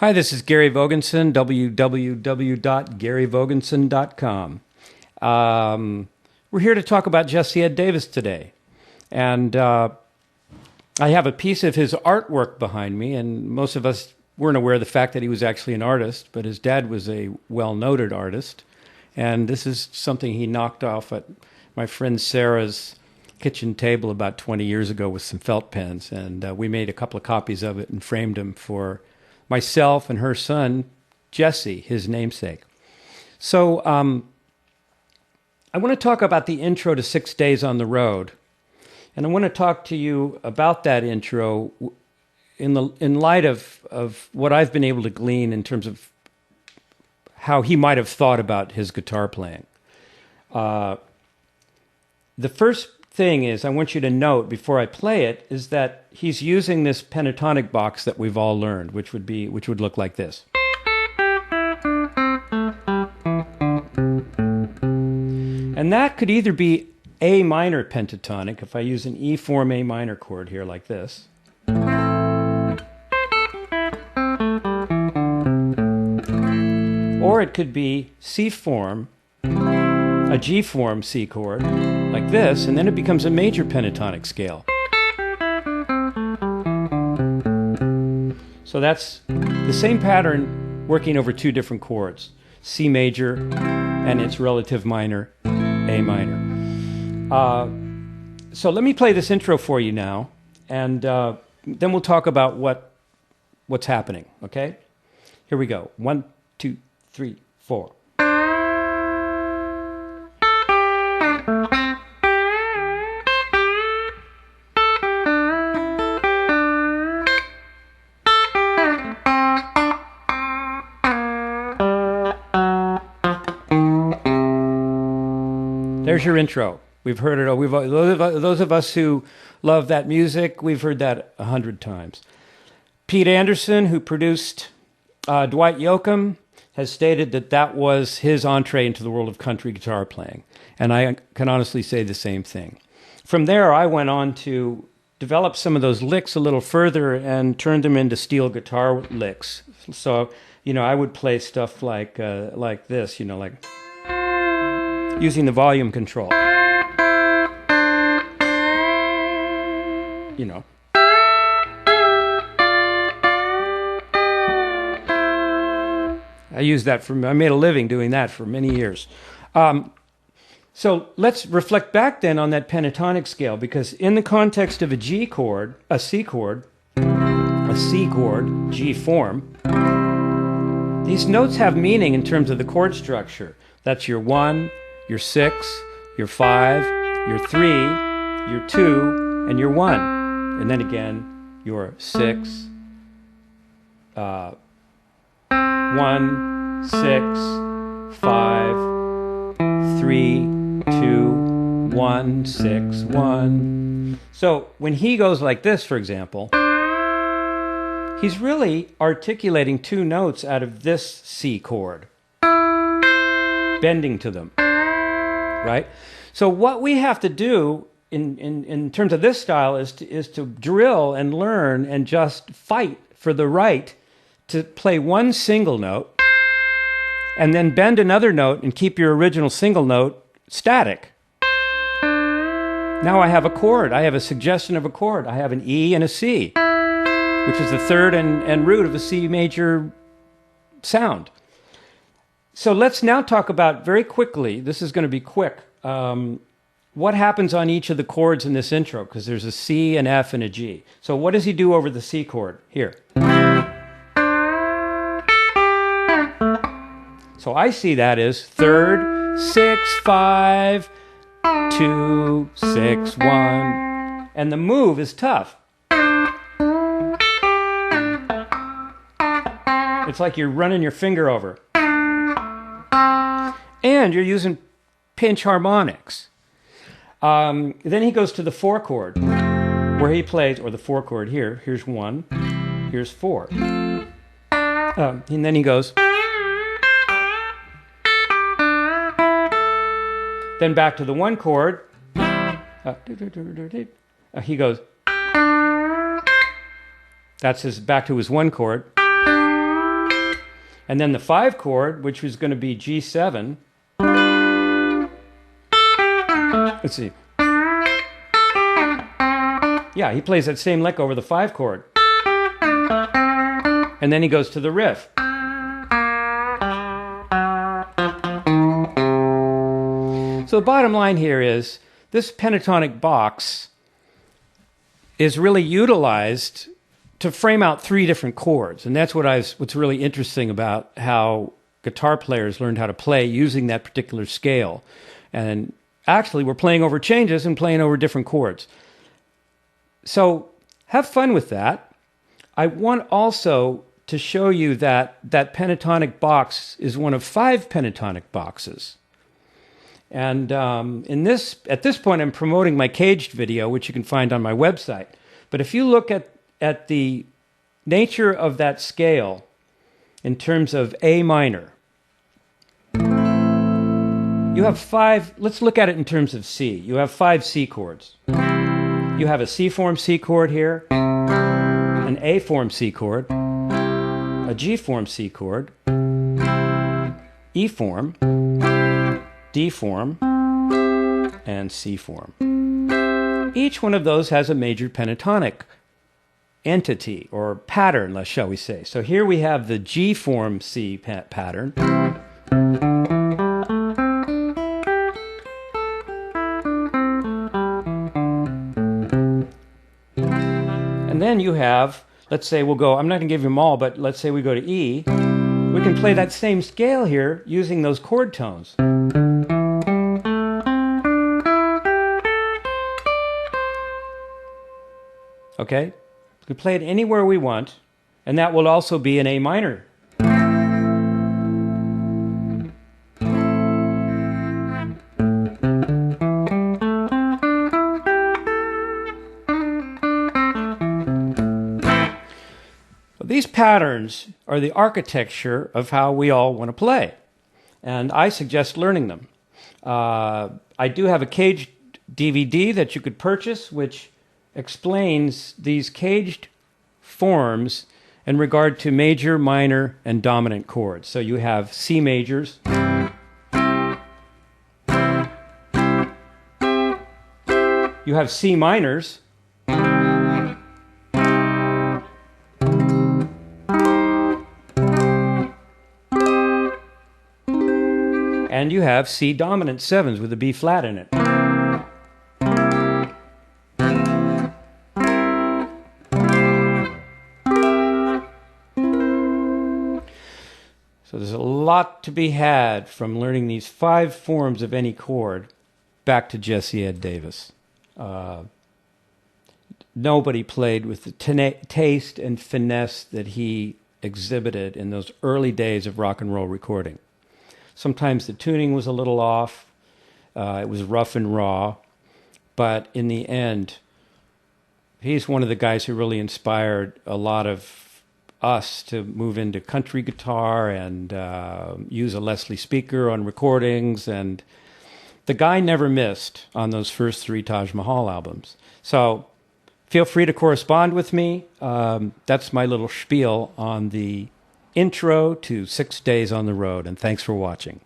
Hi, this is Gary Vogensen, www.garyvogensen.com. We're here to talk about Jesse Ed Davis today. And I have a piece of his artwork behind me, and most of us weren't aware of the fact that he was actually an artist, but his dad was a well-noted artist. And this is something he knocked off at my friend Sarah's kitchen table about 20 years ago with some felt pens. And we made a couple of copies of it and framed them for myself and her son, Jesse, his namesake. So I want to talk about the intro to 6 Days on the Road. And I want to talk to you about that intro in light of what I've been able to glean in terms of how he might have thought about his guitar playing. The first thing is, I want you to note before I play it, is that he's using this pentatonic box that we've all learned, which would look like this. And that could either be A minor pentatonic, if I use an E form A minor chord here like this, or it could be C form, a G form C chord, like this, and then it becomes a major pentatonic scale. So that's the same pattern working over two different chords, C major and its relative minor, A minor. So let me play this intro for you now, and then we'll talk about what's happening, okay? Here we go. 1, 2, 3, 4. There's your intro. We've heard it. Those of us who love that music, we've heard that 100 times. Pete Anderson, who produced Dwight Yoakam, has stated that that was his entree into the world of country guitar playing. And I can honestly say the same thing. From there, I went on to develop some of those licks a little further and turned them into steel guitar licks. So, I would play stuff like this, like using the volume control. I made a living doing that for many years. So let's reflect back then on that pentatonic scale, because in the context of a G chord, a C chord, G form, these notes have meaning in terms of the chord structure. That's your 1, your 6, your 5, your 3, your 2, and your 1. And then again, your 6, 1, 6, 5, 3, 2, 1, 6, 1. So when he goes like this, for example, he's really articulating two notes out of this C chord, bending to them, right? So what we have to do in terms of this style is to drill and learn and just fight for the right to play one single note and then bend another note and keep your original single note static. Now I have a chord. I have a suggestion of a chord. I have an E and a C, which is the third and root of a C major sound. So let's now talk about, very quickly, this is going to be quick, what happens on each of the chords in this intro, because there's a C, an F, and a G. So what does he do over the C chord? Here. So I see that as third, 6, 5, 2, 6, 1. And the move is tough. It's like you're running your finger over. And you're using pinch harmonics. Then he goes to the 4 chord, where he plays, or the 4 chord here. Here's 1, here's 4. And then he goes. Then back to the 1 chord. He goes. That's his back to his 1 chord. And then the 5 chord, which was going to be G7. Let's see. Yeah, he plays that same lick over the 5 chord. And then he goes to the riff. So the bottom line here is this pentatonic box is really utilized to frame out 3 different chords. And that's what's really interesting about how guitar players learned how to play using that particular scale. And actually, we're playing over changes and playing over different chords. So have fun with that. I want also to show you that that pentatonic box is one of 5 pentatonic boxes. And at this point, I'm promoting my caged video, which you can find on my website. But if you look at the nature of that scale in terms of A minor, you have 5, let's look at it in terms of C. You have 5 C chords. You have a C form C chord here, an A form C chord, a G form C chord, E form, D form, and C form. Each one of those has a major pentatonic entity, or pattern, shall we say. So here we have the G form C pattern. And then you have, let's say we'll go, I'm not going to give you them all, but let's say we go to E. We can play that same scale here using those chord tones. Okay? We can play it anywhere we want, and that will also be an A minor. These patterns are the architecture of how we all want to play, and I suggest learning them. I do have a caged DVD that you could purchase, which explains these caged forms in regard to major, minor, and dominant chords. So you have C majors, you have C minors, and you have C dominant 7s with a B flat in it. So there's a lot to be had from learning these 5 forms of any chord back to Jesse Ed Davis. Nobody played with the taste and finesse that he exhibited in those early days of rock and roll recording. Sometimes the tuning was a little off. It was rough and raw. But in the end, he's one of the guys who really inspired a lot of us to move into country guitar and use a Leslie speaker on recordings. And the guy never missed on those first 3 Taj Mahal albums. So feel free to correspond with me. That's my little spiel on the intro to 6 Days on the Road, and thanks for watching.